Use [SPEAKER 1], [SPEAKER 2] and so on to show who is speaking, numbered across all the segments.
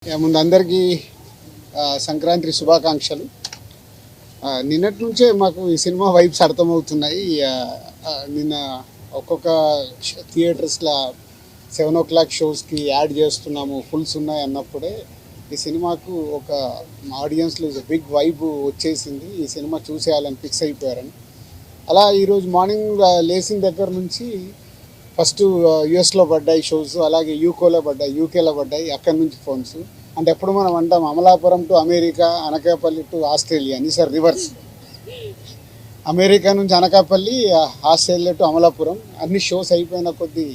[SPEAKER 1] ముందు అందరికీ సంక్రాంతి శుభాకాంక్షలు. నిన్నటి నుంచే మాకు ఈ సినిమా వైబ్స్ అర్థమవుతున్నాయి. నిన్న ఒక్కొక్క థియేటర్స్లో 7 o'clock షోస్కి యాడ్ చేస్తున్నాము, ఫుల్స్ ఉన్నాయి అన్నప్పుడే ఈ సినిమాకు ఒక ఆడియన్స్లో బిగ్ వైబ్ వచ్చేసింది. ఈ సినిమా చూసేయాలని ఫిక్స్ అయిపోయారని. అలా ఈరోజు మార్నింగ్ లేచిన దగ్గర నుంచి ఫస్ట్ యుఎస్లో పడ్డాయి షోస్, అలాగే యూకేలో పడ్డాయి. అక్కడి నుంచి ఫోన్స్. అంటే ఎప్పుడు మనం అంటాం Amalapuram to America, Anakapalli to Australia అని, సార్ రివర్స్. అమెరికా నుంచి అనకాపల్లి, ఆస్ట్రేలియా టు అమలాపురం. అన్ని షోస్ అయిపోయిన కొద్దీ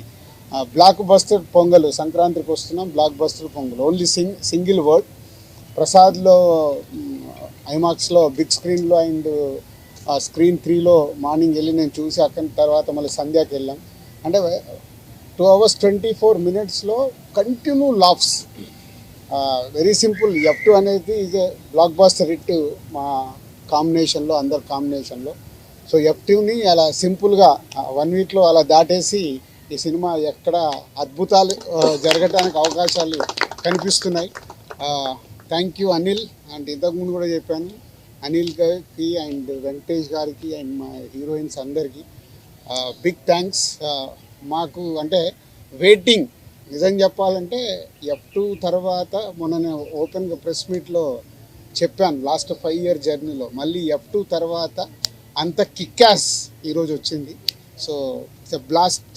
[SPEAKER 1] బ్లాక్ బస్టర్ పొంగల్, సంక్రాంతికి వస్తున్నాం, blockbuster Pongal. Only single word. ప్రసాద్లో ఐమాక్స్లో బిగ్ స్క్రీన్లో అండ్ స్క్రీన్ 3లో మార్నింగ్ వెళ్ళి నేను చూసి అక్కడి తర్వాత మళ్ళీ సంధ్యాకి వెళ్ళాం. అంటే 2 hours 24 minutesలో continue laughs. Very simple. F2 అనేది is a blockbuster hit మా కాంబినేషన్లో, అందరి కాంబినేషన్లో. సో F2ని అలా సింపుల్గా 1 weekలో అలా దాటేసి ఈ సినిమా ఎక్కడ అద్భుతాలు జరగడానికి అవకాశాలు కనిపిస్తున్నాయి. Thank you Anil. అండ్ ఇంతకుముందు కూడా చెప్పాను, అనిల్ గారికి అండ్ వెంకటేష్ గారికి అండ్ మా హీరోయిన్స్ అందరికీ బిగ్ థ్యాంక్స్. మాకు అంటే వెయిటింగ్, నిజం చెప్పాలంటే F2 తర్వాత మొన్న నేను ఓపెన్గా ప్రెస్ మీట్లో చెప్పాను, లాస్ట్ 5 year జర్నీలో మళ్ళీ F2 తర్వాత అంత కిక్యాస్ ఈరోజు వచ్చింది. So it's a blast.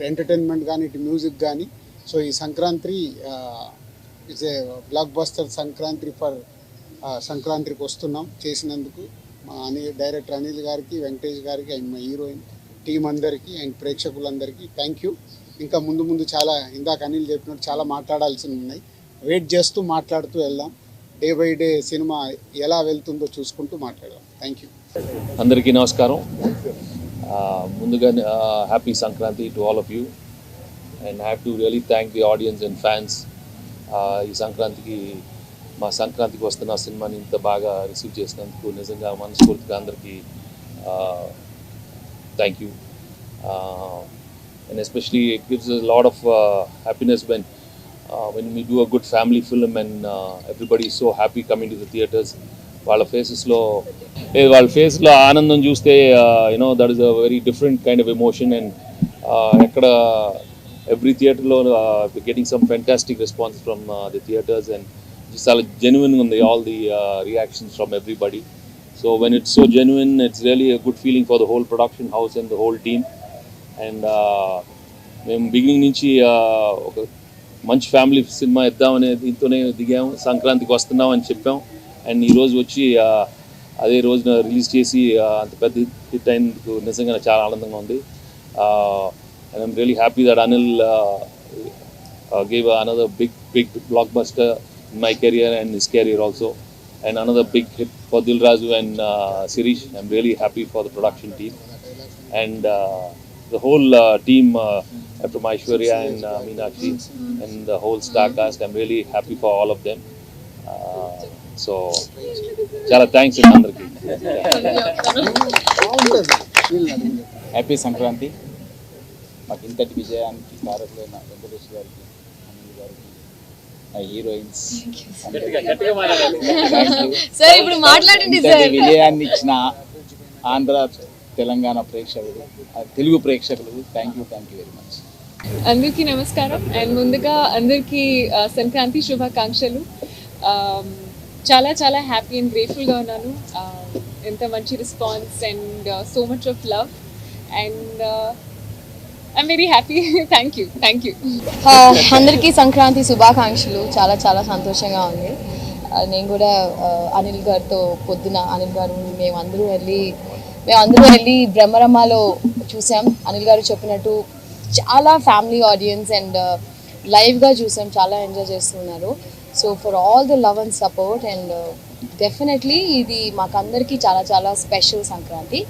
[SPEAKER 1] Entertainment కానీ, ఇటు మ్యూజిక్ కానీ. సో ఈ Sankranti it's a block buster Sankranti for సంక్రాంతికి వస్తున్నాం చేసినందుకు మా డైరెక్టర్ అనిల్ గారికి, వెంకటేష్ గారికి అండ్ మా హీరోయిన్ టీం అందరికీ అండ్ ప్రేక్షకులందరికీ థ్యాంక్ యూ. ఇంకా ముందు చాలా, ఇందాక అనిల్ చెప్పినట్టు చాలా మాట్లాడాల్సి ఉన్నాయి. వెయిట్ చేస్తూ మాట్లాడుతూ వెళ్దాం. డే బై డే సినిమా ఎలా వెళ్తుందో చూసుకుంటూ మాట్లాడదాం. Thank you.
[SPEAKER 2] అందరికీ నమస్కారం. ముందుగా happy Sankranti to all of you. And have to really thank the audience and fans. ఈ సంక్రాంతికి వస్తున్న సినిమాని ఇంత బాగా రిసీవ్ చేసినందుకు నిజంగా మనస్ఫూర్తిగా అందరికీ thank you. And especially it gives a lot of happiness when we do a good family film and everybody is so happy coming to the theaters. వాళ్ళ ఫేసెస్లో ఆనందం చూస్తే that is a very different kind of emotion. And ఎక్కడ every థియేటర్లో getting some fantastic response from the theatres and చాలా జెన్యున్గా ఉంది all the reactions from everybody. So when it's so genuine, it's really a good feeling for the whole production house and the whole team. And మేము beginning నుంచి ఒక మంచి family cinema ఇద్దామనే దీంతోనే దిగాము. సంక్రాంతికి వస్తున్నాం అని చెప్పాం. అండ్ ఈరోజు వచ్చి అదే రోజున రిలీజ్ చేసి అంత పెద్ద హిట్ అయినందుకు నిజంగా చాలా ఆనందంగా ఉంది. And I'm really happy that Anil gave another big blockbuster in my career and his career also. And another big hit for Dil Raju and Sirish. I'm really happy for the production team and the whole team from Aishwarya and Meenakshi and the whole star cast. I'm really happy for all of them. So, chala thanks andarki.
[SPEAKER 3] Happy Sankranti. మాకు ఇంతటి విజయానికి కారకులైన వెంకటేష్ గారికి, అనిల్ గారికి, heroines విజయాన్ని ఇచ్చిన ఆంధ్ర తెలంగాణ ప్రేక్షకులు, తెలుగు ప్రేక్షకులు thank you very much.
[SPEAKER 4] అందరికీ నమస్కారం. అండ్ ముందుగా అందరికీ సంక్రాంతి శుభాకాంక్షలు. చాలా చాలా హ్యాపీ అండ్ గ్రేట్ఫుల్గా ఉన్నాను. ఎంత మంచి response and so much of love and I'm very happy. Thank you.
[SPEAKER 5] అందరికీ సంక్రాంతి శుభాకాంక్షలు. చాలా చాలా సంతోషంగా ఉంది. నేను కూడా అనిల్ గారితో పొద్దున అనిల్ గారు మేమందరూ వెళ్ళి బ్రహ్మరమ్మలో చూసాం. అనిల్ గారు చెప్పినట్టు చాలా ఫ్యామిలీ ఆడియన్స్ అండ్ లైవ్గా చూసాం. చాలా ఎంజాయ్ చేస్తున్నారు. So for all the love and support and definitely ఇది మాకందరికీ చాలా చాలా స్పెషల్ సంక్రాంతి.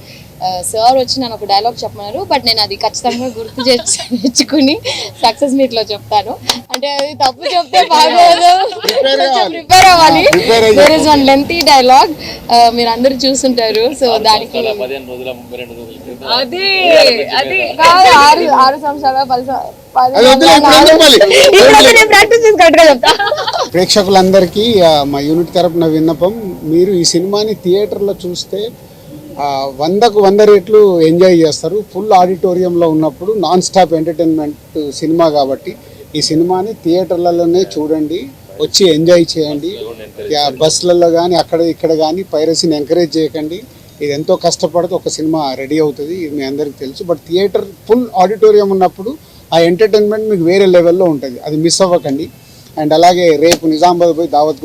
[SPEAKER 5] సార్ వచ్చి నన్ను ఒక డైలాగ్ చెప్పమన్నారు, బట్ నేను అది ఖచ్చితంగా గుర్తు తెచ్చుకుని సక్సెస్ మీట్లో చెప్తాను. అంటే అది తప్పు చెప్తే బాగోదు. ప్రిపేర్ అవ్వాలి. There is one lengthy dialogue మీరు అందరూ చూస్తుంటారు. సో దానికి
[SPEAKER 2] 15 రోజుల 32 రోజుల క్రితం
[SPEAKER 4] అదే అదే
[SPEAKER 5] కాదు, 6 సంవత్సరాల 10 ప్రాక్టీస్ చేసి కరెక్ట్గా చెప్తా.
[SPEAKER 1] ప్రేక్షకులందరికీ మా యూనిట్ తరపున విన్నపం, మీరు ఈ సినిమాని థియేటర్లో చూస్తే 100కు 100 రెట్లు ఎంజాయ్ చేస్తారు. ఫుల్ ఆడిటోరియంలో ఉన్నప్పుడు నాన్ స్టాప్ ఎంటర్టైన్మెంట్ సినిమా కాబట్టి ఈ సినిమాని థియేటర్లలోనే చూడండి, వచ్చి ఎంజాయ్ చేయండి. బస్సులలో కానీ అక్కడ ఇక్కడ కానీ పైరసీని ఎంకరేజ్ చేయకండి. ఇది ఎంతో కష్టపడితే ఒక సినిమా రెడీ అవుతుంది, ఇది మీ అందరికీ తెలుసు. బట్ థియేటర్ ఫుల్ ఆడిటోరియం ఉన్నప్పుడు ఆ ఎంటర్టైన్మెంట్ మీకు వేరే లెవెల్లో ఉంటుంది, అది మిస్ అవ్వకండి. అండ్ అలాగే రేపు నిజామాబాద్ పోయి దావత్